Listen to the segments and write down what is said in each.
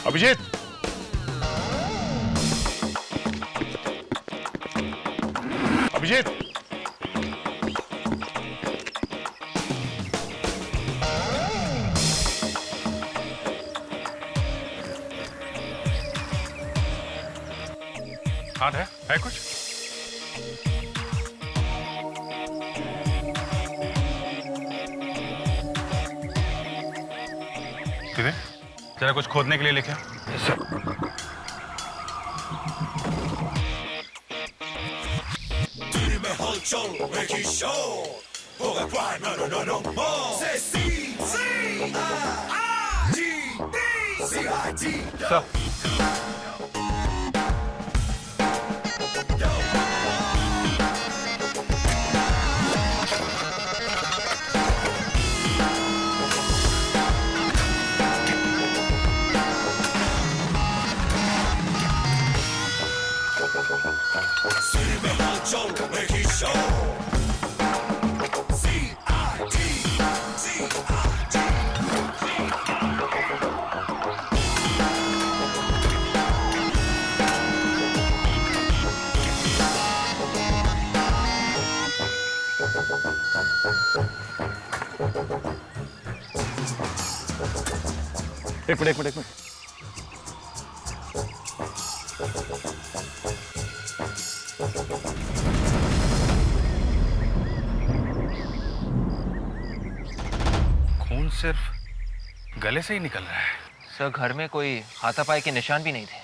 अभिजीत, अभिजीत, हाथ है कुछ? किधर? जरा कुछ खोदने के लिए लेके एक मिनट। खून सिर्फ गले से ही निकल रहा है। सर, घर में कोई हाथापाई के निशान भी नहीं थे।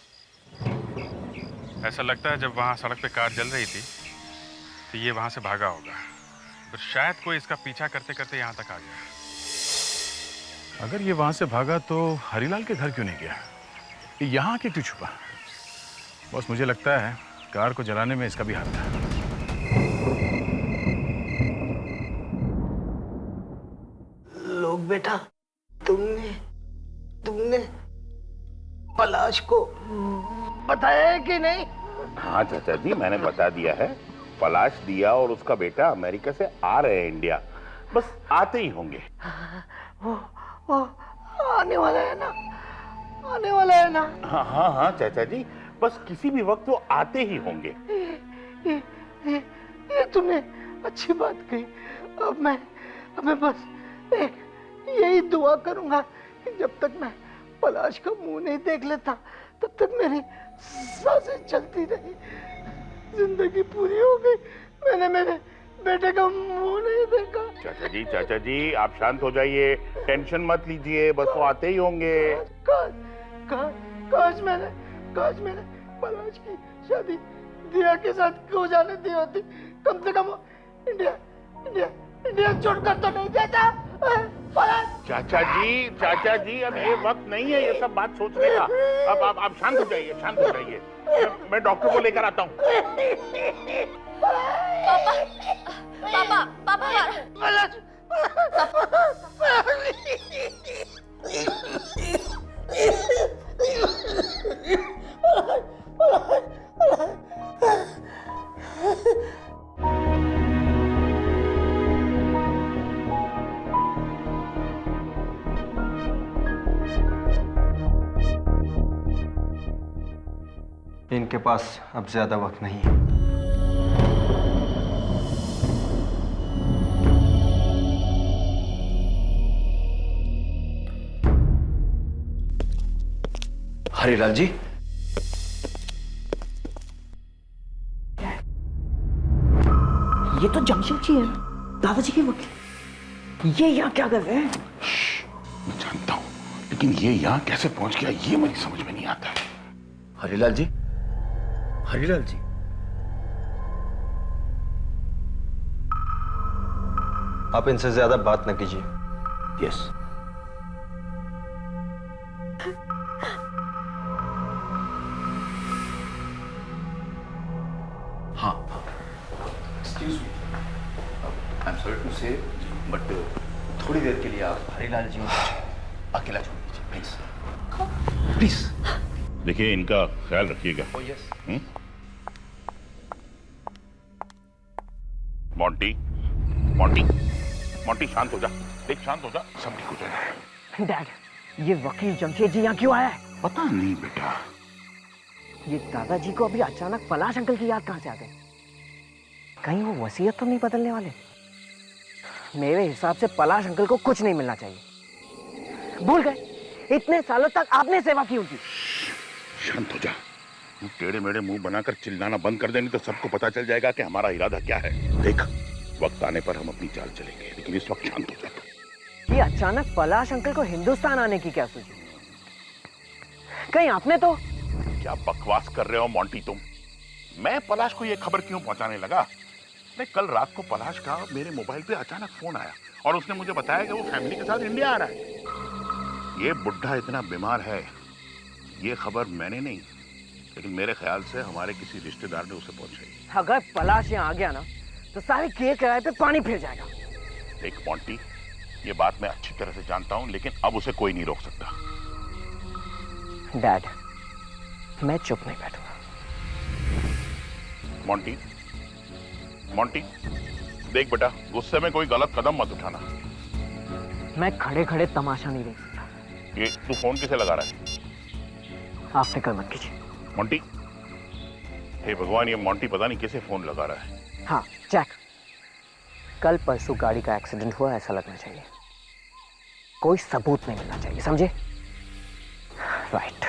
ऐसा लगता है जब वहां सड़क पे कार जल रही थी तो ये वहां से भागा होगा। तो शायद कोई इसका पीछा करते करते यहाँ तक आ गया। अगर ये वहां से भागा तो हरीलाल के घर क्यों नहीं गया? ये यहाँ के क्यों छुपा? बस मुझे लगता है कार को जलाने में इसका भी हाथ था। लोग बेटा, तुमने पलाश को बताया है कि नहीं? हाँ चाचा जी, मैंने बता दिया है। पलाश दिया और उसका बेटा अमेरिका से आ रहे हैं इंडिया। बस आते ही होंगे। वो आने वाला है ना? हाँ चाचा जी, बस किसी भी वक्त वो आते ही होंगे। ये तुमने अच्छी बात कही। अब मैं बस यही दुआ करूंगा कि जब तक मैं पलाश का मुंह नहीं देख लेता तब तक मेरी सांसें चलती रही। जिंदगी पूरी हो गई, मैंने मेरे बेटे का मुंह नहीं देखा। चाचा जी आप शांत हो जाइए, टेंशन मत लीजिए, बस वो आते ही होंगे। काश मैंने पलाश की शादी दिया के साथ हो जाने दी होती। कम से कम इंडिया छोड़कर तो नहीं जाता। चाचा जी अब ये वक्त नहीं है ये सब बात सोचने का। अब आप शांत हो जाइए। मैं डॉक्टर को लेकर आता हूँ। पापा इनके पास अब ज्यादा वक्त नहीं है। हरीलाल जी, ये तो जमशेद जी है, दादाजी के वकील। ये यहाँ क्या कर रहे हैं? मैं जानता हूँ, लेकिन ये यहाँ कैसे पहुंच गया ये मुझे समझ में नहीं आता है। हरीलाल जी, आप इनसे ज्यादा बात न कीजिए। यस। हाँ, excuse me, I am sorry to say, but थोड़ी देर के लिए आप हरीलाल जी अकेला छोड़ दीजिए प्लीज। देखिए, इनका ख्याल रखिएगा। यस। मॉन्टी, मोंटी शांत हो जा, देख शांत हो जा, सब ठीक हो जाएगा। डैड, ये वकील जमशेद जी यहाँ क्यों आया है? पता नहीं बेटा। ये दादाजी को अभी अचानक पलाश अंकल की याद कहाँ से आ गई? कहीं वो वसीयत तो नहीं बदलने वाले? मेरे हिसाब से पलाश अंकल को कुछ नहीं मिलना चाहिए। भूल गए, इतने सालों तक आपने सेवा की उनकी। शांत हो जा, तू टेढ़े मेढ़े मुंह बनाकर चिल्लाना बंद कर देनी तो सबको पता चल जाएगा कि हमारा इरादा क्या है। देख, वक्त आने पर हम अपनी चाल चलेंगे, लेकिन इस वक्त शांत हो जा तू। ये अचानक पलाश अंकल को हिंदुस्तान आने की क्या सूझी? कहीं आपने तो? क्या बकवास कर रहे हो मोंटी तुम? मैं पलाश को ये खबर क्यों पहुंचाने लगा? नहीं, कल रात को पलाश का मेरे मोबाइल पे अचानक फोन आया और उसने मुझे बताया कि वो फैमिली के साथ इंडिया आ रहा है। ये बुढ़ा इतना बीमार है, ये खबर मैंने नहीं, लेकिन मेरे ख्याल से हमारे किसी रिश्तेदार ने उसे पहुंचाई। अगर पलाश यहाँ आ गया ना तो सारे किए किराए पे पानी फिर जाएगा। देख मोंटी, ये बात मैं अच्छी तरह से जानता हूं, लेकिन अब उसे कोई नहीं रोक सकता। डैड, मैं चुप नहीं बैठूंगा। मोंटी, मोंटी, देख बेटा, गुस्से में कोई गलत कदम मत उठाना। मैं खड़े खड़े तमाशा नहीं देख सकता। ये तू फोन किसे लगा रहा है? आप फिक्र मत कीजिए। मोंटी, हे भगवान, ये मोंटी पता नहीं किसे फोन लगा रहा है। हाँ जैक, कल परसों गाड़ी का एक्सीडेंट हुआ ऐसा लगना चाहिए। कोई सबूत नहीं मिलना चाहिए, समझे? राइट।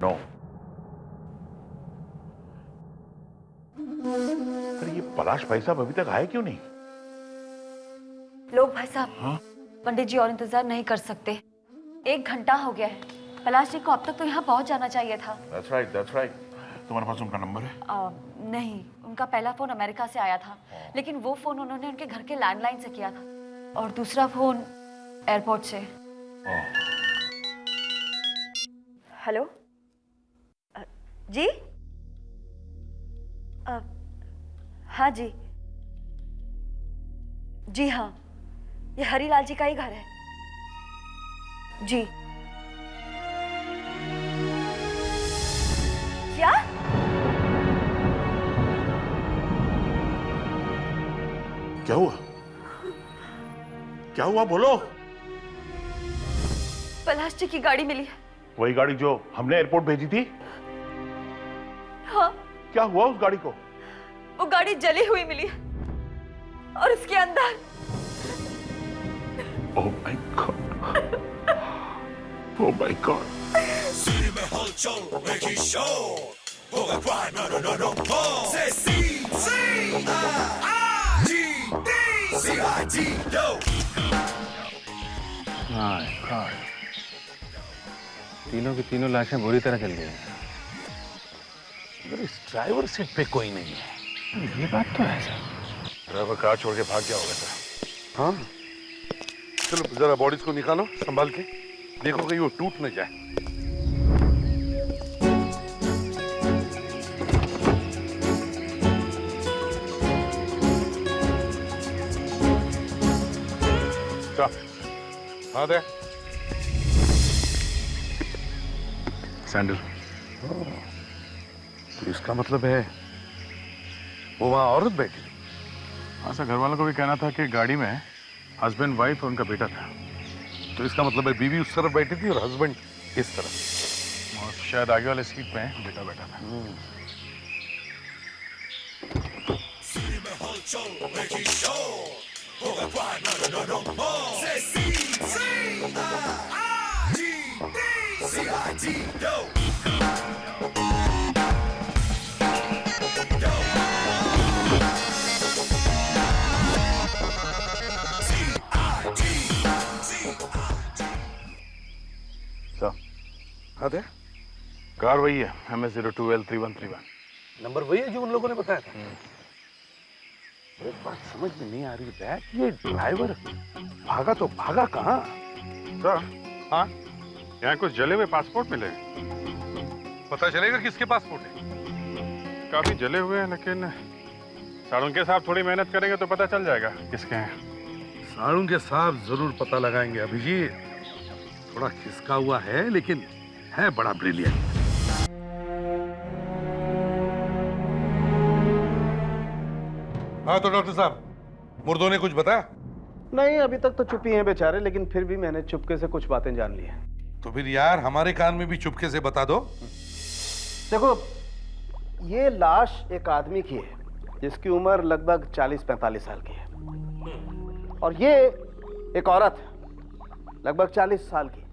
नो, अरे ये पलाश भाई साहब अभी तक आए क्यों नहीं? लोग भाई साहब, हाँ? पंडित जी और इंतजार नहीं कर सकते। 1 घंटा हो गया है। पलाश जी को अब तक तो यहाँ पहुँच जाना चाहिए था। That's right, that's right. तुम्हारे पास उनका नंबर है? नहीं, उनका पहला फोन अमेरिका से आया था, लेकिन वो फोन उन्होंने उनके घर के लैंडलाइन से किया था और दूसरा फोन एयरपोर्ट से। हेलो जी? हाँ जी, जी हाँ, ये हरीलाल जी का ही घर है जी। क्या? क्या हुआ? क्या हुआ बोलो? पलाश जी की गाड़ी मिली है। वही गाड़ी जो हमने एयरपोर्ट भेजी थी? हाँ। क्या हुआ उस गाड़ी को? वो गाड़ी जली हुई मिली है और उसके अंदर। Oh my God, oh my God. तीनों की तीनों लाशें बुरी तरह जल गई हैं। मगर इस ड्राइवर सीट पे कोई नहीं है। ये बात तो है सर। ड्राइवर कार छोड़ के भाग गया होगा सर। हाँ, चलो जरा बॉडीज को निकालो संभाल के, देखो कहीं वो टूट न जाए। हाँ दे सैंडल। तो इसका मतलब है वो वहां औरत बैठी थी। हाँ सर, घर वालों को भी कहना था कि गाड़ी में हस्बैंड वाइफ और उनका बेटा था। तो इसका मतलब है बीवी उस तरफ बैठी थी और हस्बैंड इस तरफ। और शायद आगे वाले सीट पे बेटा बैठा था। सर, हाँ दे कार वही है, MS02L3131। नंबर वही है जो उन लोगों ने बताया था। एक बात समझ में नहीं आ रही है, ये ड्राइवर भागा तो भागा कहाँ? सर, हाँ यहाँ कुछ जले हुए पासपोर्ट मिले। पता चलेगा किसके पासपोर्ट है। काफी जले हुए हैं, लेकिन साळुंके साहब थोड़ी मेहनत करेंगे तो पता चल जाएगा किसके हैं। साळुंके साहब जरूर पता लगाएंगे। अभिजीत थोड़ा खिसका हुआ है लेकिन है बड़ा ब्रिलियंट। हाँ तो डॉक्टर साहब, मुर्दों ने कुछ बताया? नहीं, अभी तक तो चुप ही हैं बेचारे, लेकिन फिर भी मैंने चुपके से कुछ बातें जान ली हैं। तो फिर यार हमारे कान में भी चुपके से बता दो। देखो, ये लाश एक आदमी की है जिसकी उम्र लगभग 40-45 साल की है, और ये एक औरत है लगभग 40 साल की,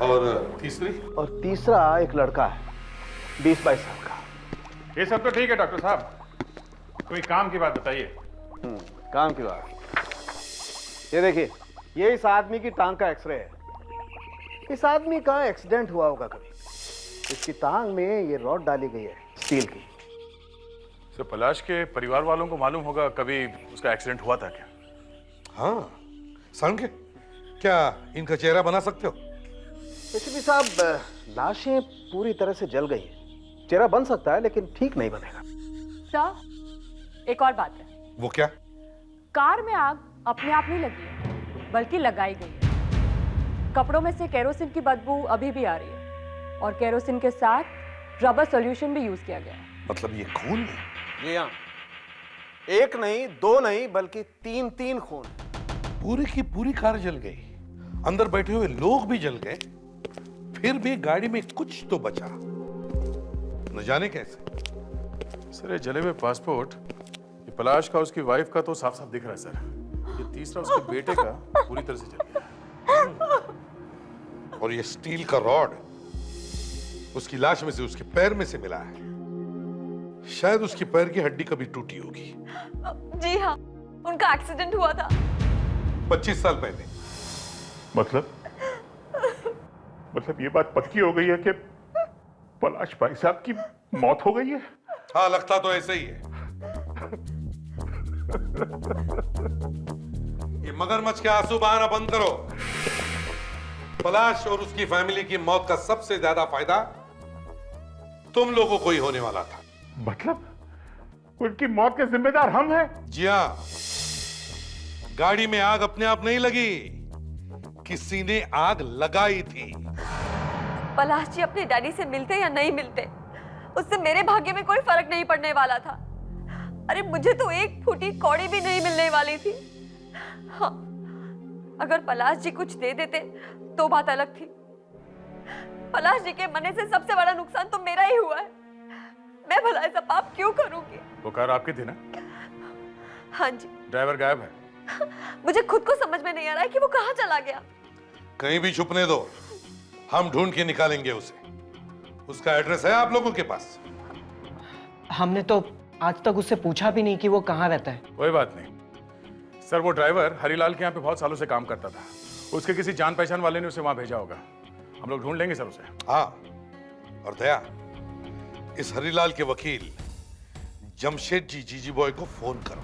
और तीसरी? और तीसरा एक लड़का है 20-22 साल का। ये सब तो ठीक है डॉक्टर साहब, कोई काम की बात बताइए। काम की बात। ये देखिए, ये इस आदमी की टांग का एक्सरे है। इस आदमी का एक्सीडेंट हुआ होगा कभी। इसकी टांग में ये रॉड डाली गई है स्टील की। सर, पलाश के परिवार वालों को मालूम होगा कभी उसका एक्सीडेंट हुआ था क्या? हाँ साळुंके, क्या इनका चेहरा बना सकते हो? एसीपी साहब, लाशें पूरी तरह से जल गई हैं। चेहरा बन सकता है लेकिन ठीक नहीं बनेगा। सर, एक और बात है। वो क्या? कार में आग अपने आप नहीं लगी है, बल्कि लगाई गई है। कपड़ों में से केरोसिन की बदबू अभी भी आ रही है, और केरोसिन के साथ रबर सॉल्यूशन भी यूज किया गया है। मतलब ये खून है? जी हाँ, एक नहीं, दो नहीं, बल्कि 3 खून। पूरी की पूरी कार जल गई, अंदर बैठे हुए लोग भी जल गए, फिर भी गाड़ी में कुछ तो बचा, न जाने कैसे। सर, ये जले हुए पासपोर्ट, ये पलाश का, उसकी वाइफ का तो साफ साफ दिख रहा है सर। ये तीसरा उसके बेटे का पूरी तरह से जल गया। और ये स्टील का रॉड उसकी लाश में से, उसके पैर में से मिला है। शायद उसकी पैर की हड्डी कभी टूटी होगी। जी हाँ, उनका एक्सीडेंट हुआ था 25 साल पहले। मतलब ये बात पक्की हो गई है कि पलाश भाई साहब की मौत हो गई है? हाँ, लगता तो ऐसा ही है। ये मगरमच्छ के आंसू बहाना बंद करो। पलाश और उसकी फैमिली की मौत का सबसे ज्यादा फायदा तुम लोगों को ही होने वाला था। मतलब उनकी मौत के जिम्मेदार हम हैं? जी हाँ, गाड़ी में आग अपने आप नहीं लगी, किसी ने आग लगाई थी। पलाश जी अपने डैडी से मिलते या नहीं मिलते, उससे मेरे भाग्य में कोई फर्क नहीं पड़ने वाला था। अरे मुझे तो एक फूटी कौड़ी भी नहीं मिलने वाली थी। हाँ, अगर पलाश जी कुछ दे देते तो बात अलग थी। पलाश जी के मरने से सबसे बड़ा नुकसान तो मेरा ही हुआ है। मैं भला ऐसा पाप क्यों करूंगी? वो कार आपकी थी ना? हाँ जी। ड्राइवर गायब है। मुझे खुद को समझ में नहीं आ रहा है कि वो कहाँ चला गया। कहीं भी छुपने दो, हम ढूंढ के निकालेंगे उसे। उसका एड्रेस है आप लोगों के पास? हमने तो आज तक उससे पूछा भी नहीं कि वो कहाँ रहता है। कोई बात नहीं सर, वो ड्राइवर हरीलाल के यहाँ पे बहुत सालों से काम करता था। उसके किसी जान पहचान वाले ने उसे वहां भेजा होगा। हम लोग ढूंढ लेंगे सर उसे। हाँ, और दया, इस हरीलाल के वकील जमशेद जीजी बॉय को फोन करो।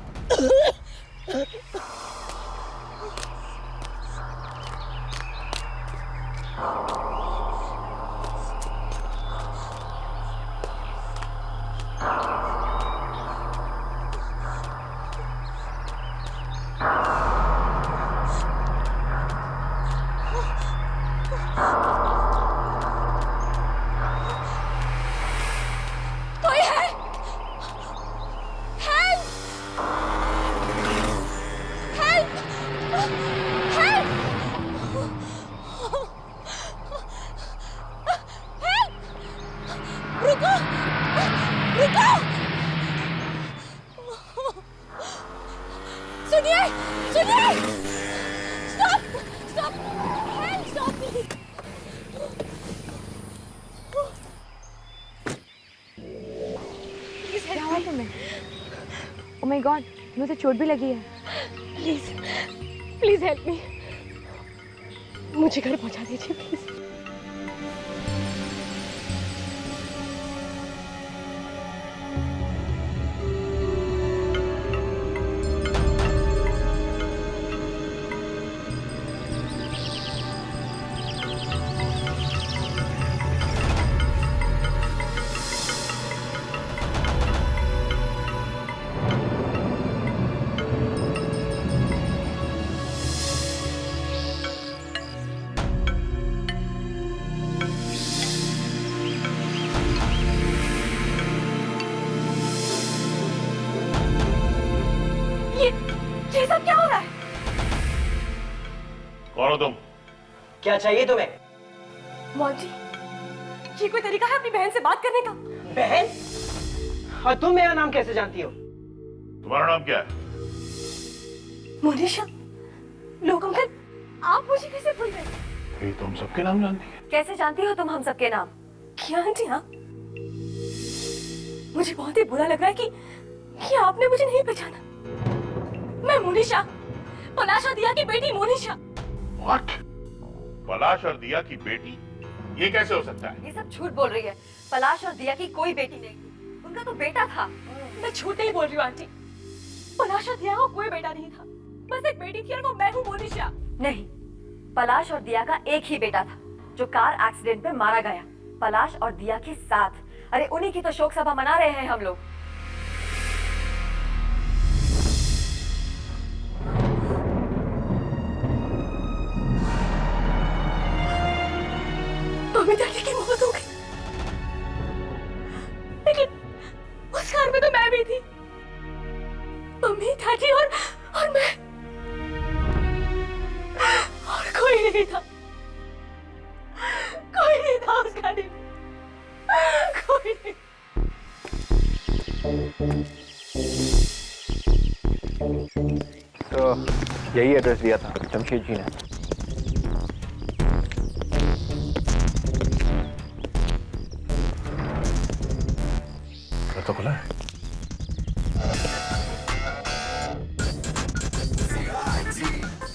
कोई है? Help! Help! Help! Help! रुको! रुको! सुनिए! सुनिए! Stop! Stop! Help! Stop! please. क्या हुआ तुम्हें? ओह माय गॉड, तुम्हें तो चोट भी लगी है। प्लीज प्लीज हेल्प मी, मुझे घर पहुंचा दीजिए प्लीज। ये सब क्या हो रहा है? कौन हो तुम? क्या चाहिए तुम्हें? मौजी, ये कोई तरीका है अपनी बहन से बात करने का? बहन? और तुम मेरा नाम कैसे जानती हो? तुम्हारा नाम क्या है? मोनिशा, लोग अंकल, आप मुझे कैसे भूल गए? ये तो हम सबके नाम जानती है। कैसे जानती हो तुम हम सबके नाम? क्या आंटी आप? मुझे बहुत ही बुरा लग रहा है कि आपने मुझे नहीं पहचाना। मैं मोनिशा, पलाश और दिया की बेटी मोनिशा। What? पलाश और दिया की बेटी? ये कैसे हो सकता है? ये सब झूठ बोल रही है। पलाश और दिया की कोई बेटी नहीं थी, उनका तो बेटा था। मैं झूठ नहीं बोल रही हूँ आंटी। पलाश और दिया को कोई बेटा नहीं था, बस एक बेटी थी और वो मैं हूँ मोनिशा। नहीं, पलाश और दिया का एक ही बेटा था जो कार एक्सीडेंट में मारा गया, पलाश और दिया के साथ। अरे उन्हीं की तो शोक सभा मना रहे हैं हम लोग। मम्मी डैडी की मौत हो गई, लेकिन उस कार में तो मैं भी थी। मम्मी डैडी और मैं, और कोई नहीं था। कोई नहीं था उस गाड़ी में, कोई नहीं। तो यही एड्रेस दिया था जमशेद जी ने। तो खुला है।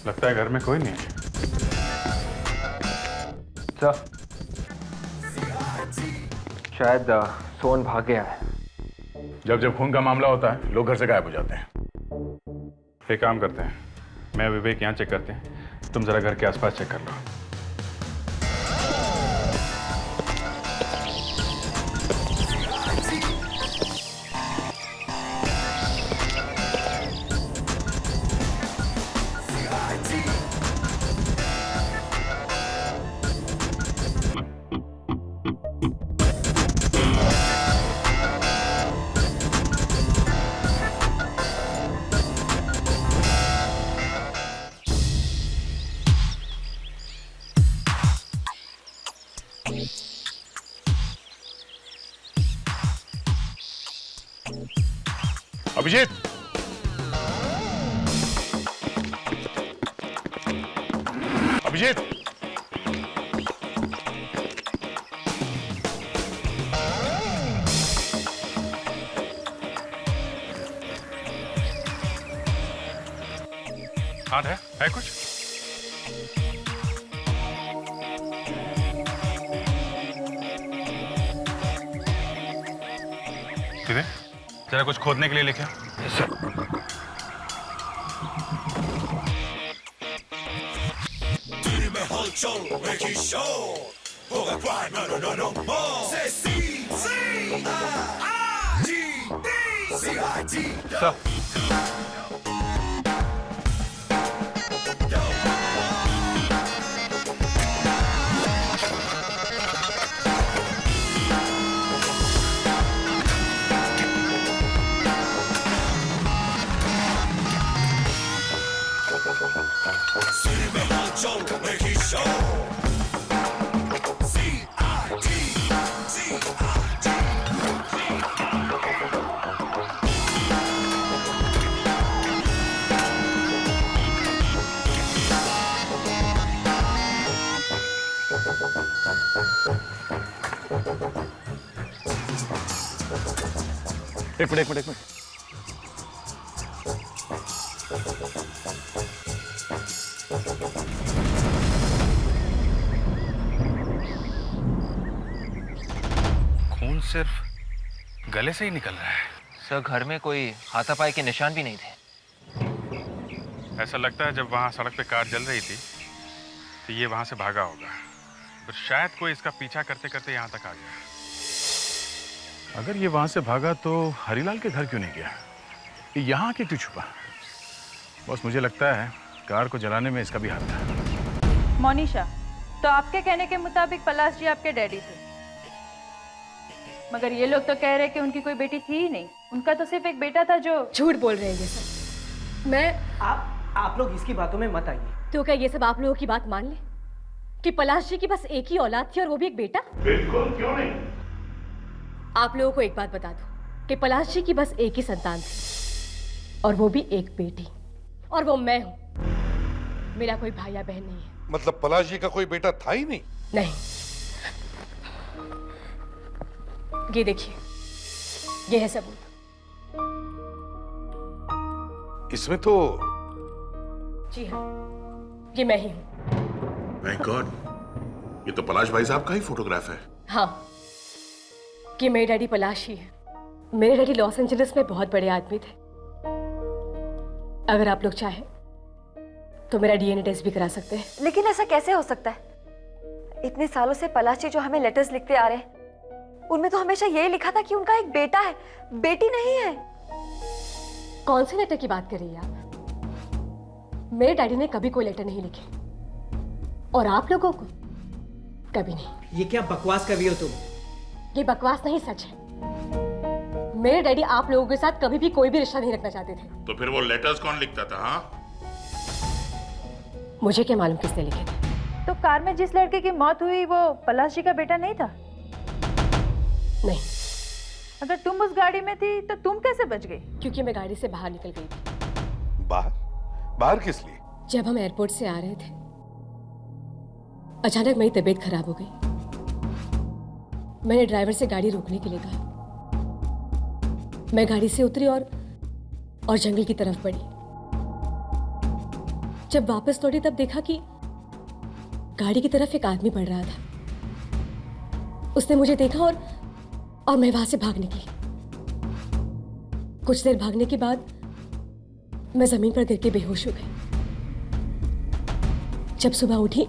लगता है घर में कोई नहीं है। सर, शायद सोन भाग गया है। जब जब खून का मामला होता है लोग घर से गायब हो जाते हैं। एक काम करते हैं, मैं विवेक यहाँ चेक करते हैं, तुम जरा घर के आसपास चेक कर लो। अभिजीत, अभिजीत, हाँ है कुछ? किधर? जरा कुछ खोदने के लिए लेके एक मिनट। खून सिर्फ गले से ही निकल रहा है। सर घर में कोई हाथापाई के निशान भी नहीं थे। ऐसा लगता है जब वहां सड़क पे कार जल रही थी तो ये वहां से भागा होगा, फिर शायद कोई इसका पीछा करते करते यहाँ तक आ गया। अगर ये वहां से भागा तो हरीलाल के घर क्यों नहीं गया? ये यहाँ के क्यों छुपा? बस मुझे लगता है कार को जलाने में इसका भी हाथ था। मोनिशा, तो आपके कहने के मुताबिक पलाश जी आपके डैडी थे, मगर ये लोग तो कह रहे कि उनकी कोई बेटी थी ही नहीं। उनका तो सिर्फ एक बेटा था जो... झूठ बोल रहे हैं ये सब। मैं आप लोग इसकी बातों में मत आइए। तो क्या ये सब आप लोगों की बात मान ले कि पलाश जी की बस एक ही औलाद थी और वो भी एक बेटा? बिल्कुल, क्यों नहीं? आप लोगों को एक बात बता दूं कि पलाश जी की बस एक ही संतान थी और वो भी एक बेटी, और वो मैं हूं। मेरा कोई भाई या बहन नहीं है। मतलब पलाश जी का कोई बेटा था ही नहीं? नहीं। ये देखिए, ये है सबूत। इसमें तो... जी हाँ, ये मैं ही हूं। माय गॉड, ये तो पलाश भाई साहब का ही फोटोग्राफ है। हाँ, ये मेरे डैडी पलाश ही है। मेरे डैडी लॉस एंजलिस में बहुत बड़े आदमी थे। अगर आप लोग चाहें तो मेरा डीएनए टेस्ट भी करा सकते हैं। लेकिन ऐसा कैसे हो सकता है? इतने सालों से पलाश जी जो हमें लेटर्स लिखते आ रहे हैं, उनमें तो हमेशा यही लिखा था कि उनका एक बेटा है, बेटी नहीं है। कौन से लेटर की बात कर रही हैं आप? मेरे डैडी ने कभी कोई लेटर नहीं लिखे, और आप लोगों को कभी नहीं। ये क्या बकवास कर रही हो तुम? ये बकवास नहीं, सच है। मेरे डैडी आप लोगों के साथ कभी भी कोई भी रिश्ता नहीं रखना चाहते थे। तो फिर वो लेटर्स कौन लिखता था? हाँ, मुझे क्या मालूम किसने लिखे थे। तो कार में जिस लड़के की मौत हुई वो पलाश जी का बेटा नहीं था? नहीं। अगर तुम उस गाड़ी में थी तो तुम कैसे बच गई? क्योंकि मैं गाड़ी से बाहर निकल गई थी। बाहर किस लिए? जब हम एयरपोर्ट से आ रहे थे, अचानक मेरी तबीयत खराब हो गई। मैंने ड्राइवर से गाड़ी रोकने के लिए कहा। मैं गाड़ी से उतरी और जंगल की तरफ बढ़ी। जब वापस लौटी तब देखा कि गाड़ी की तरफ एक आदमी बढ़ रहा था। उसने मुझे देखा और मैं वहां से भाग निकली। कुछ देर भागने के बाद मैं जमीन पर गिर के बेहोश हो गई। जब सुबह उठी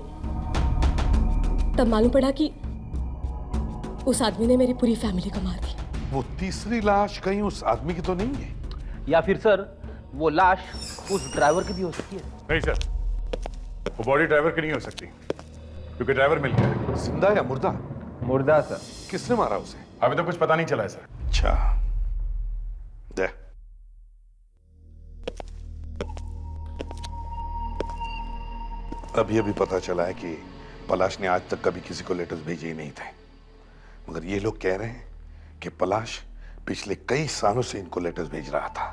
तब मालूम पड़ा कि उस आदमी ने मेरी पूरी फैमिली को मार दिया। वो तीसरी लाश कहीं उस आदमी की तो नहीं है? या फिर सर वो लाश उस ड्राइवर की भी हो सकती है। नहीं सर, वो बॉडी ड्राइवर की नहीं हो सकती, क्योंकि ड्राइवर मिल गया है। जिंदा या मुर्दा? मुर्दा सर। किसने मारा उसे? अभी तो कुछ पता नहीं चला है सर। अच्छा, दे। अभी पता चला है कि पलाश ने आज तक कभी किसी को लेटर्स भेजे ही नहीं थे, मगर ये लोग कह रहे हैं कि पलाश पिछले कई सालों से इनको लेटर्स भेज रहा था।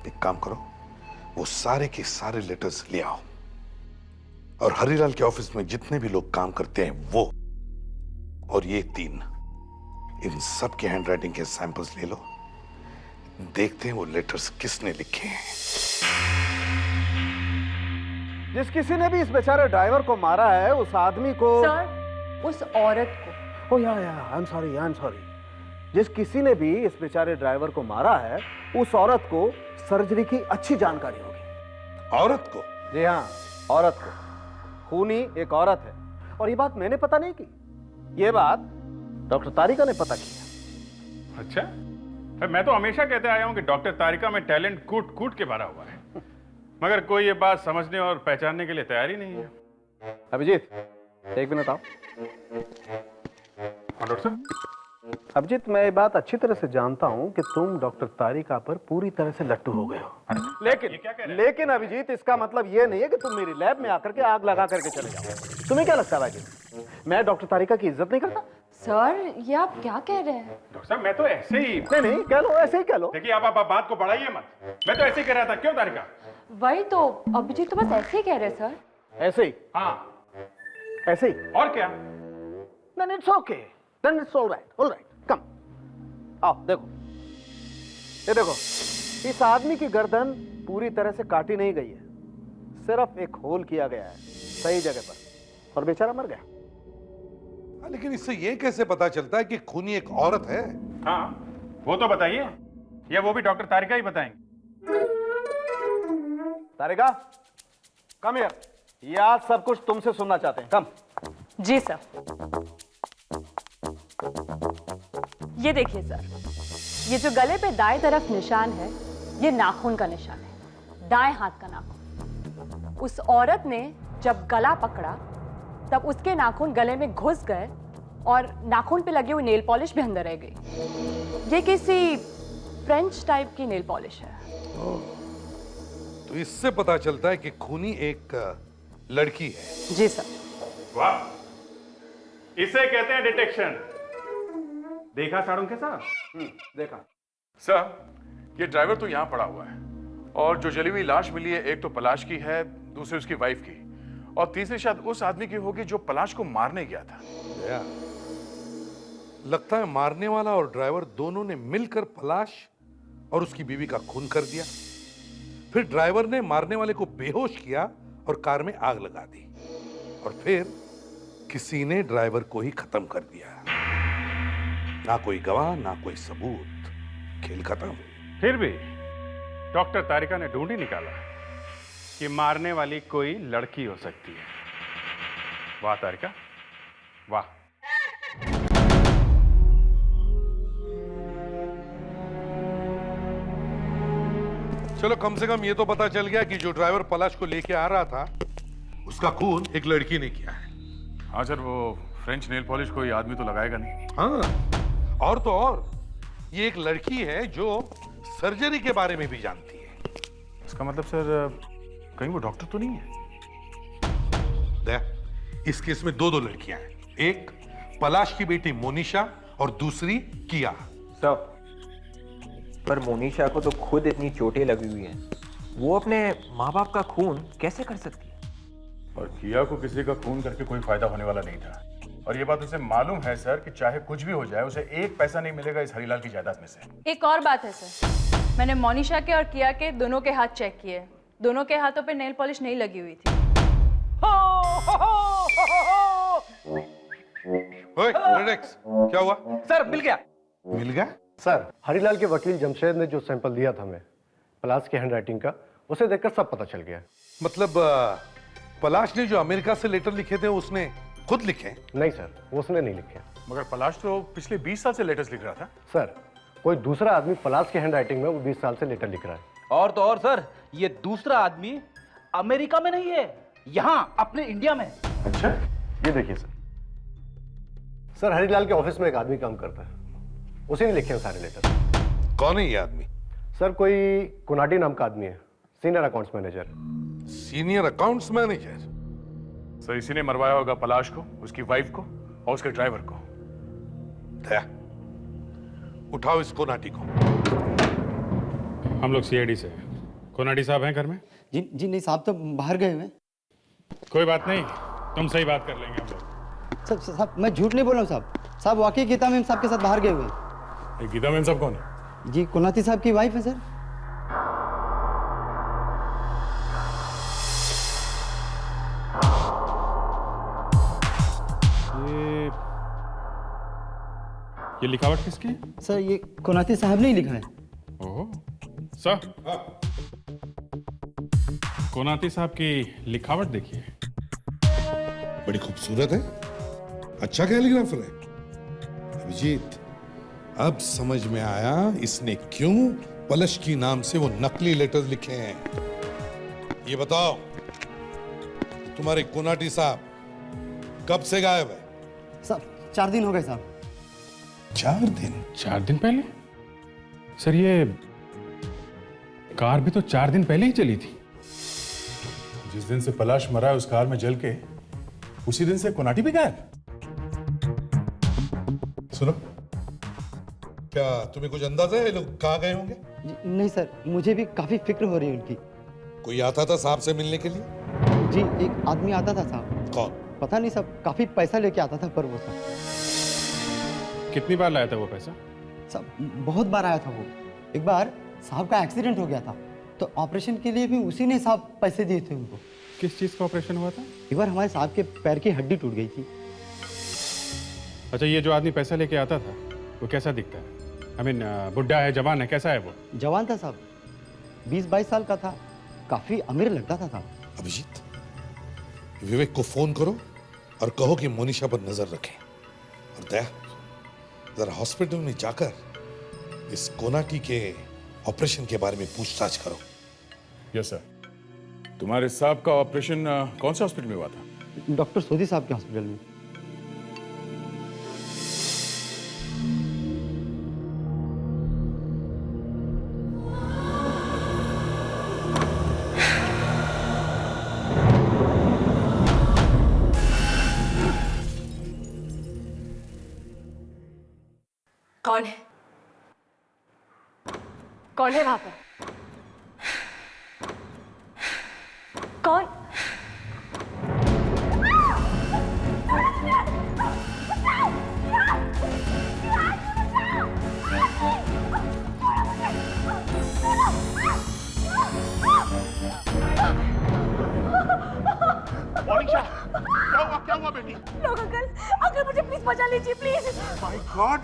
एक काम करो, वो सारे के सारे लेटर्स ले आओ और हरीलाल के ऑफिस में जितने भी लोग काम करते हैं वो और ये तीन, इन सब के हैंडराइटिंग के सैंपल्स ले लो। देखते हैं वो लेटर्स किसने लिखे हैं। जिस किसी ने भी इस बेचारे ड्राइवर को मारा है, उस आदमी को... सर, उस औरत को। ओ या आई एम सॉरी। जिस किसी ने भी इस बेचारे ड्राइवर को मारा है, उस औरत को सर्जरी की अच्छी जानकारी होगी। औरत को? जी हाँ, औरत को। खूनी एक औरत है, और ये बात मैंने पता नहीं की, ये बात डॉक्टर तारिका ने पता किया। अच्छा, मैं तो हमेशा कहते आया हूं कि डॉक्टर तारिका में टैलेंट कूट कूट के भरा हुआ है, मगर कोई ये बात समझने और पहचानने के लिए तैयार ही नहीं है। अभिजीत, एक मिनट आओ। हाँ डॉक्टर साहब। अभिजीत, मैं ये बात अच्छी तरह से जानता हूँ कि तुम डॉक्टर तारिका पर पूरी तरह से लट्टू हो गए हो, लेकिन अभिजीत, इसका मतलब ये नहीं है कि तुम मेरी लैब में आकर के आग लगा करके चले जाओ। तुम्हें क्या लगता है भाई, मैं डॉक्टर तारिका की इज्जत नहीं करता? सर, ये आप क्या कह रहे हैं? डॉक्टर साहब मैं तो ऐसे ही नहीं कह लो, ऐसे ही कह लो। देखिए आप बात को बढ़ाइए मत, मैं तो ऐसे ही कह रहा था। क्यों तारिका? वही तो, अभिजीत तो बस ऐसे ही कह रहे हैं सर। ऐसे ही? हाँ ऐसे ही। और क्या? Then it's okay. Then it's all right. All right. Come. आओ देखो, ये देखो, इस आदमी की गर्दन पूरी तरह से काटी नहीं गई है, सिर्फ एक होल किया गया है सही जगह पर, और बेचारा मर गया। लेकिन इससे ये कैसे पता चलता है कि खूनी एक औरत है? हाँ वो तो बताइए, या वो भी डॉक्टर तारिका ही बताएंगे। तारिका, कम हियर, ये आज सब कुछ तुमसे सुनना चाहते हैं। कम। जी सर। ये देखिए सर, ये जो गले पे दाएं तरफ निशान है, ये नाखून का निशान है, दाएं हाथ का नाखून। उस औरत ने जब गला पकड़ा तब उसके नाखून गले में घुस गए और नाखून पे लगे हुए नेल पॉलिश भी अंदर रह गई। ये किसी फ्रेंच टाइप की नेल पॉलिश है। तो इससे पता चलता है कि खूनी एक लड़की है। जी सर। वाह, इसे कहते हैं डिटेक्शन। देखा साड़ुंखे साहब? देखा सर, ये ड्राइवर तो यहाँ पड़ा हुआ है, और जो जली हुई लाश मिली है, एक तो पलाश की है, दूसरी उसकी वाइफ की, और तीसरी शायद उस आदमी की होगी जो पलाश को मारने गया था। लगता है मारने वाला और ड्राइवर दोनों ने मिलकर पलाश और उसकी बीवी का खून कर दिया। फिर ड्राइवर ने मारने वाले को बेहोश किया और कार में आग लगा दी, और फिर किसी ने ड्राइवर को ही खत्म कर दिया। ना कोई गवाह, ना कोई सबूत, खेल खत्म। फिर भी डॉक्टर तारिका ने ढूंढ ही निकाला कि मारने वाली कोई लड़की हो सकती है। वाह तारिका, वाह। चलो, कम से कम ये तो पता चल गया कि जो ड्राइवर पलाश को लेके आ रहा था, उसका खून एक लड़की ने किया है। हाँ सर, वो फ्रेंच नेल पॉलिश कोई आदमी तो लगाएगा नहीं। हाँ, और तो और ये एक लड़की है जो सर्जरी के बारे में भी जानती है। इसका मतलब सर कहीं वो डॉक्टर तो नहीं है? इस केस में दो लड़कियां हैं, एक पलाश की बेटी मोनिशा और दूसरी किया। सर, पर मोनिशा को तो खुद इतनी चोटें लगी हुई हैं, वो अपने माँ बाप का खून कैसे कर सकती है? और किया को किसी का खून करके कोई फायदा होने वाला नहीं था, और ये बात उसे मालूम है सर कि चाहे कुछ भी हो जाए उसे एक पैसा नहीं मिलेगा इस हरीलाल की जायदाद में से। एक और बात है सर, मैंने मोनिशा के और किया के दोनों के हाथ चेक किए, दोनों के हाथों पे नेल पॉलिश नहीं लगी हुई थी। क्या हुआ? सर, मिल गया। मिल गया? सर, हरीलाल के वकील जमशेद ने जो सैंपल दिया था हमें पलाश की हैंडराइटिंग का, उसे देखकर सब पता चल गया। मतलब पलाश ने जो अमेरिका से लेटर लिखे थे उसने खुद लिखे? नहीं सर, उसने नहीं लिखे। मगर पलाश तो पिछले 20 साल से लेटर्स लिख रहा था। सर, कोई दूसरा आदमी पलाश की हैंडराइटिंग में वो 20 साल से लेटर लिख रहा है। और तो और सर, ये दूसरा आदमी अमेरिका में नहीं है, यहाँ अपने इंडिया में। अच्छा, ये देखिए सर, हरीलाल के ऑफिस में एक आदमी काम करता है, उसी ने लिखे हैं सारे लेटर। कौन है ये आदमी? सर, कोई कुनाटी नाम का आदमी है, senior accounts manager. Senior accounts manager? Sir, इसी ने मरवाया होगा पलाश को, उसकी वाइफ को और उसके ड्राइवर को। दया, उठाओ इस कोनाटी को। हम लोग सीआईडी से हैं। कोनाटी साहब हैं घर में? जी नहीं साहब, तो बाहर गए हुए। कोई बात नहीं, तुम सही बात कर लेंगे हम लोग। साहब, मैं झूठ नहीं बोल रहा हूँ साहब। साहब, वाकई गीता मैम साहब के साथ बाहर गए हुए हैं। गीता मैम साहब कौन है? जी, कुनाती साहब की वाइफ है सर। ये लिखावट किसकी है? सर, ये कुनाती साहब ने ही लिखा है। ओह, सर, कोनाती साहब की लिखावट देखिए, बड़ी खूबसूरत है, अच्छा कैलीग्राफर है। अभिजीत, अब समझ में आया इसने क्यों पलश की नाम से वो नकली लेटर्स लिखे हैं। ये बताओ, तुम्हारे कोनाटी साहब कब से गायब है? साहब, 4 दिन हो गए साहब। 4 दिन पहले? सर ये कार भी तो 4 दिन पहले ही चली थी। जिस दिन से पलाश मरा है उस कार में जल के, उसी दिन से कोनाटी भी गायब। सुनो, क्या तुम्हें कुछ अंदाजा है ये लोग कहाँ गए होंगे? नहीं सर, मुझे भी काफी फिक्र हो रही है उनकी। कोई आता था साहब से मिलने के लिए? जी, एक आदमी आता था साहब। कौन? पता नहीं साहब, काफी पैसा लेके आता था, पर वो साहब कितनी बार लाया था वो पैसा? साहब बहुत बार आया था वो। एक बार साहब का एक्सीडेंट हो गया था, तो ऑपरेशन के लिए भी उसी ने साहब पैसे दिए थे उनको। किस चीज का ऑपरेशन हुआ था? एक बार हमारे साहब के पैर की हड्डी टूट गई थी। अच्छा, ये जो आदमी पैसा लेके आता था वो कैसा दिखता है? I mean, बुढ़ा है, जवान है, कैसा है वो? जवान था साहब, 20-22 साल का था, काफी अमीर लगता था साहब। अभिजीत, विवेक को फोन करो और कहो कि मोनिशा पर नजर रखें। और दया, जरा हॉस्पिटल में जाकर इस कोनाटी के ऑपरेशन के बारे में पूछताछ करो। Yes sir. तुम्हारे साहब का ऑपरेशन कौन से हॉस्पिटल में हुआ था? डॉक्टर सोधी साहब के हॉस्पिटल में। कौन है? कौन है वहां पर? कौन? मोनिशा, क्या हुआ बेटी? लोग अंकल मुझे प्लीज बचा लीजिए, प्लीज। My God.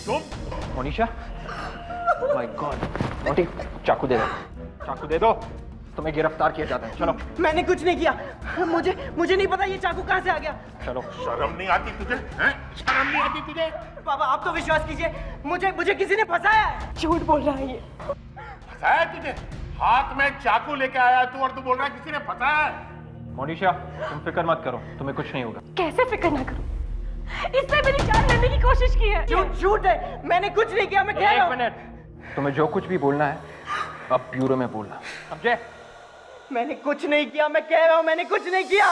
तुम? Monisha, my God. मोटी, चाकू दे दो, चाकू दे दो। तुम्हें गिरफ्तार किया जाता है, चलो। मैंने कुछ नहीं किया, मुझे नहीं पता ये चाकू कहाँ से आ गया। चलो। शर्म नहीं आती तुझे? हैं? शर्म नहीं आती तुझे? बाबा आप तो विश्वास कीजिए, मुझे किसी ने फंसाया है। झूठ बोल रहा है ये। फंसाया तुझे? हाथ में चाकू लेके आया तू और तू बोल रहा है किसी ने फंसाया है? मोनिशा, तुम फिक्र मत करो, तुम्हें कुछ नहीं होगा। कैसे फिक्र ना करूं? इसने मेरी जान लेने की कोशिश की है। झूठ है, मैंने कुछ नहीं किया। मैं कह रहा हूं। 1 मिनट, तुम्हें जो कुछ भी बोलना है अब ब्यूरो में बोलना, समझे? मैंने कुछ नहीं किया, मैं कह रहा हूं, मैंने कुछ नहीं किया।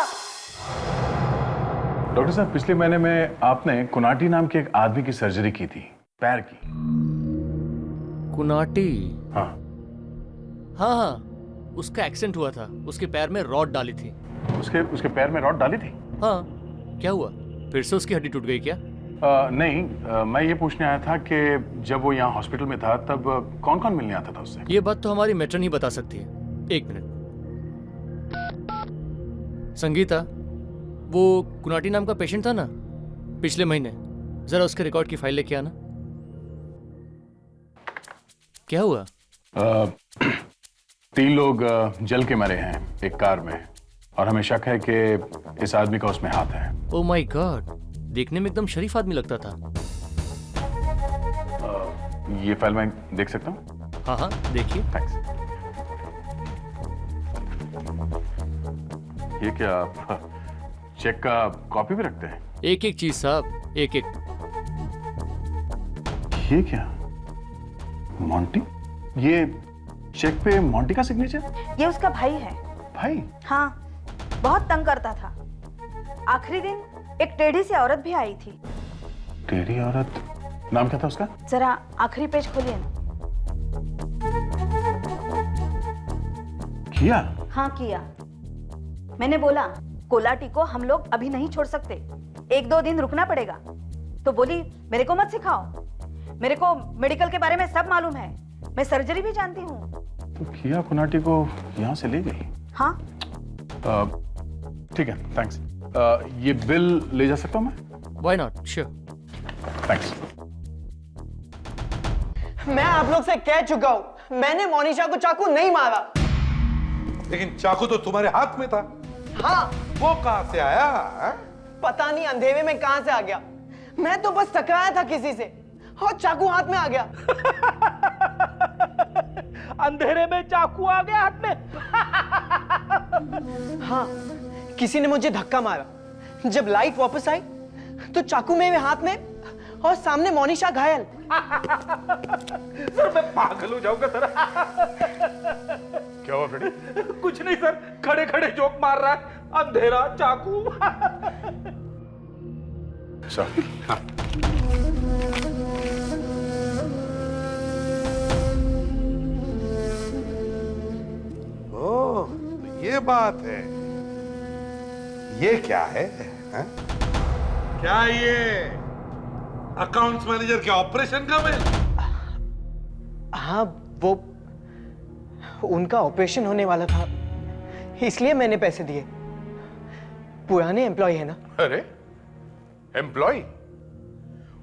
डॉक्टर साहब, पिछले महीने में आपने कोनाटी नाम के एक आदमी की सर्जरी की थी, पैर की। कुनाटी? हाँ हाँ, उसका एक्सीडेंट हुआ था, उसके पैर में रॉड डाली थी। उसके पैर में रॉड डाली थी? हाँ, क्या हुआ? फिर से उसकी हड्डी टूट गई क्या? नहीं, मैं ये पूछने आया था कि जब वो यहाँ हॉस्पिटल में था तब कौन कौन मिलने आता था उससे? ये बात तो हमारी मैट्रन ही बता सकती है। 1 मिनट। संगीता, वो कुनाटी नाम का पेशेंट था ना पिछले महीने, जरा उसके रिकॉर्ड की फाइल लेके आना। क्या हुआ? 3 लोग जल के मरे हैं एक कार में, और हमें शक है कि इस आदमी का उसमें हाथ है। ओह माय गॉड, देखने में एकदम शरीफ आदमी लगता था। ये फाइल मैं देख सकता हूँ? हाँ हाँ, देखिए। थैंक्स। ये क्या आप चेक का कॉपी भी रखते हैं? एक एक चीज साहब, एक एक। ये क्या, मोंटी? ये चेक पे मोंटी का सिग्नेचर? ये उसका भाई है। भाई? हाँ, बहुत तंग करता था। आखिरी दिन एक टेढ़ी सी औरत भी आई थी। टेढ़ी औरत? नाम क्या था उसका? जरा आखिरी पेज खोलिए ना। किया? हाँ किया। मैंने बोला कोलाटी को हम लोग अभी नहीं छोड़ सकते, 1-2 दिन रुकना पड़ेगा। तो बोली मेरे को मत सिखाओ, मेरे को मेडिकल के बारे में सब मालूम है, मैं सर्जरी भी जानती हूँ। तो किया कुनाटी को यहाँ से ले गई? हाँ। ठीक है, थैंक्स। ये बिल ले जा सकता हूँ मैं? Why not? Sure. थैंक्स। मैं आप लोग से कह चुका हूँ, मैंने मोनिशा को चाकू नहीं मारा। लेकिन चाकू तो तुम्हारे हाथ में था। हाँ। वो कहां से आया है? पता नहीं अंधेरे में कहां से आ गया। मैं तो बस टकराया था किसी से और चाकू हाथ में आ गया। अंधेरे में चाकू आ गया हाथ में? हाँ, किसी ने मुझे धक्का मारा। जब लाइट वापस आई तो चाकू मेरे हाथ में और सामने मोनिशा घायल। सर मैं पागल हो जाऊंगा सर। क्या हुआ फ्रेडी? कुछ नहीं सर, खड़े खड़े जोक मार रहा है, अंधेरा चाकू। ओह, तो ये बात है। ये क्या है? हैं? क्या ये अकाउंट्स मैनेजर के ऑपरेशन का बिल? हाँ, वो उनका ऑपरेशन होने वाला था, इसलिए मैंने पैसे दिए। पुराने एम्प्लॉय है ना। अरे एम्प्लॉय?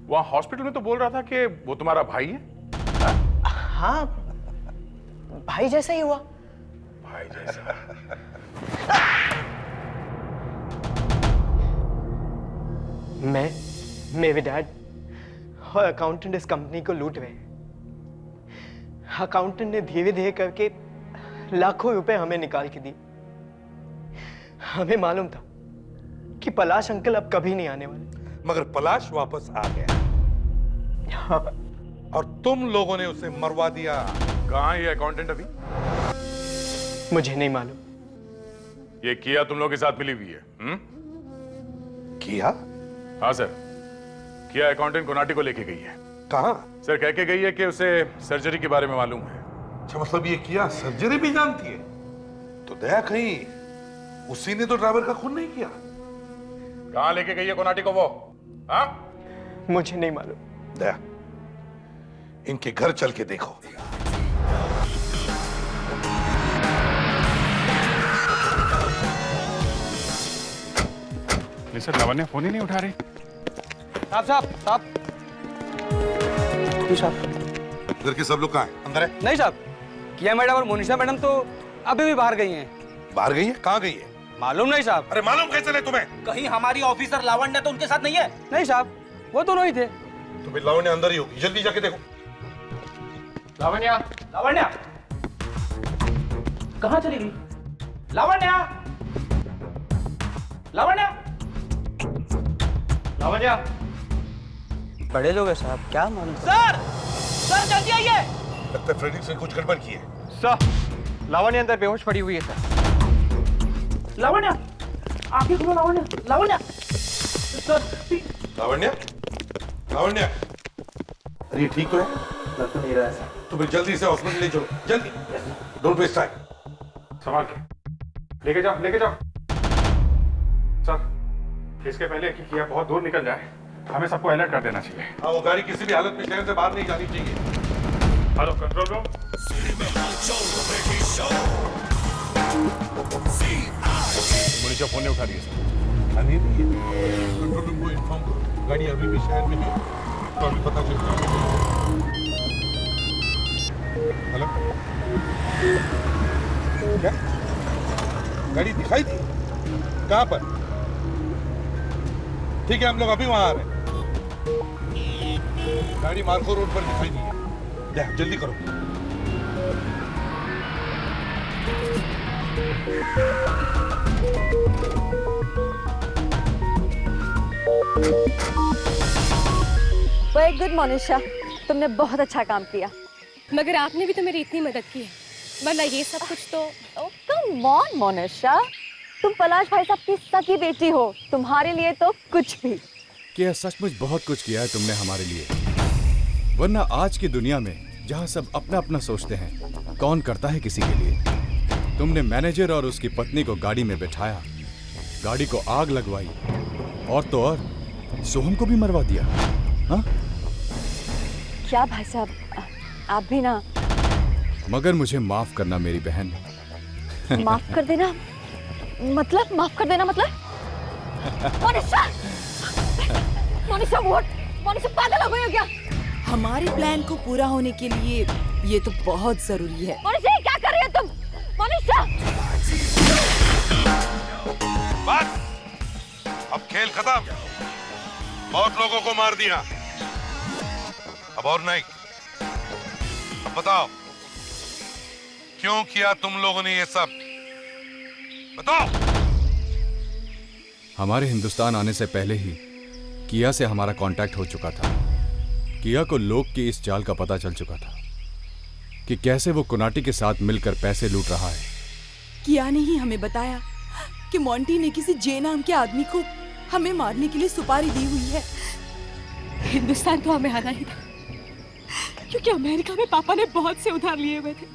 वहां हॉस्पिटल में तो बोल रहा था कि वो तुम्हारा भाई है। हाँ, भाई जैसा ही हुआ। भाई जैसा? मैं, मेरे डैड और अकाउंटेंट इस कंपनी को लूट रहे हैं। अकाउंटेंट ने धीरे धीरे करके लाखों रुपए हमें निकाल के दिए। हमें मालूम था कि पलाश अंकल अब कभी नहीं आने वाले, मगर पलाश वापस आ गया। हाँ। और तुम लोगों ने उसे मरवा दिया। कहां ये अकाउंटेंट अभी? मुझे नहीं मालूम। ये किया तुम लोगों के साथ मिली हुई है? किया? हाँ सर, किया अकाउंटेंट कोनाटी को लेके गई है। कहां? सर कह के गई है कि उसे सर्जरी के बारे में मालूम है। अच्छा, मतलब ये किया सर्जरी भी जानती है? तो दया कहीं उसी ने तो ड्राइवर का खून नहीं किया? कहां लेके गई है कोनाटी को वो? हाँ? मुझे नहीं मालूम। दया, इनके घर चल के देखो। सर लावण्य फोन ही नहीं उठा रही। साहब घर के सब लोग कहाँ हैं? अंदर है? नहीं साहब, किया मैडम और मोनिशा मैडम तो अभी भी बाहर गई हैं। बाहर गई है? कहाँ गई है? मालूम नहीं साहब। अरे मालूम कैसे नहीं तुम्हें? कहीं हमारी ऑफिसर लावण्य तो उनके साथ नहीं है? नहीं साहब, वो दोनों ही थे। तो फिर लावण्य अंदर ही होगी, जल्दी जाके देखो। लावण्य, लावण्य कहाँ चली गई? लावण्य, लावण्य, लावण्य। बड़े लोग हैं साहब, क्या मालूम। सर, सर जल्दी आइए। लगता है फ्रेडिक्स ने कुछ गड़बड़ की है। सर, लावण्य अंदर बेहोश पड़ी हुई है सर। लावण्य, आंखें खोलो लावण्य, लावण्य। सर, लावण्य, लावण्य, अरे ठीक तो है? लग तो नहीं रहा है सर। तो फिर जल्दी से हॉस्पिटल ले चलो, जल्दी। Don't waste time. संभाल के लेके जाओ, लेके जाओ। सर, इसके पहले कि किया बहुत दूर निकल जाए, हमें सबको अलर्ट कर देना चाहिए। हाँ, वो गाड़ी किसी भी हालत में शहर से बाहर नहीं जानी चाहिए। Hello control room. Monisha phone नहीं उठा रही है सर। नहीं कंट्रोल रूम को इन्फॉर्म करो, गाड़ी अभी भी शहर में है, तो अभी पता चल जाएगा। हेलो, क्या गाड़ी दिखाई दी? कहाँ पर? ठीक है, हम लोग अभी वहां आ रहे हैं। गाड़ी मार्को रोड पर दिखाई दी है। जल्दी करो। वेरी गुड मोनिशा, तुमने बहुत अच्छा काम किया। मगर आपने भी तो मेरी इतनी मदद की है, वरना ये सब कुछ तो। कम ऑन मोनिशा, तुम पलाश भाई साहब की सगी बेटी हो, तुम्हारे लिए तो कुछ भी। क्या सचमुच बहुत कुछ किया है तुमने हमारे लिए, वरना आज की दुनिया में जहाँ सब अपना अपना सोचते हैं, कौन करता है किसी के लिए। तुमने मैनेजर और उसकी पत्नी को गाड़ी में बैठाया, गाड़ी को आग लगवाई, और तो और सोहम को भी मरवा दिया। हाँ? क्या भाई साहब, आप भी ना। मगर मुझे माफ करना मेरी बहन। माफ कर देना मतलब? माफ कर देना मतलब? मोनिशा, मोनिशा व्हाट? मोनिशा पागल हो गई हो क्या? हमारे प्लान को पूरा होने के लिए ये तो बहुत जरूरी है। मोनिशा, क्या कर रही हो तुम? मोनिशा, बस, अब खेल खत्म। बहुत लोगों को मार दिया, अब और नहीं। अब बताओ, क्यों किया तुम लोगों ने ये सब? बताओ। हमारे हिंदुस्तान आने से पहले ही किया से हमारा कांटेक्ट हो चुका था। किया को लोग की इस चाल का पता चल चुका था कि कैसे वो कुनाटी के साथ मिलकर पैसे लूट रहा है। किया ने ही हमें बताया कि मोंटी ने किसी जे नाम के आदमी को हमें मारने के लिए सुपारी दी हुई है। हिंदुस्तान तो हमें आना ही था, क्योंकि अमेरिका में पापा ने बहुत से उधार लिए हुए थे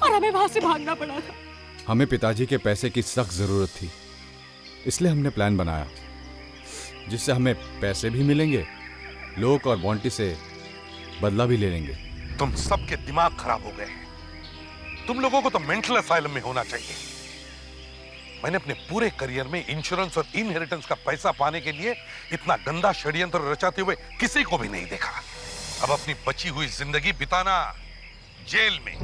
और हमें वहां से भागना पड़ा था। हमें पिताजी के पैसे की सख्त जरूरत थी, इसलिए हमने प्लान बनाया जिससे हमें पैसे भी मिलेंगे, लोग और बॉन्टी से बदला भी ले लेंगे। तुम सबके दिमाग खराब हो गए हैं। तुम लोगों को तो मेंटल असाइलम में होना चाहिए। मैंने अपने पूरे करियर में इंश्योरेंस और इनहेरिटेंस का पैसा पाने के लिए इतना गंदा षड्यंत्र रचाते हुए किसी को भी नहीं देखा। अब अपनी बची हुई जिंदगी बिताना जेल में।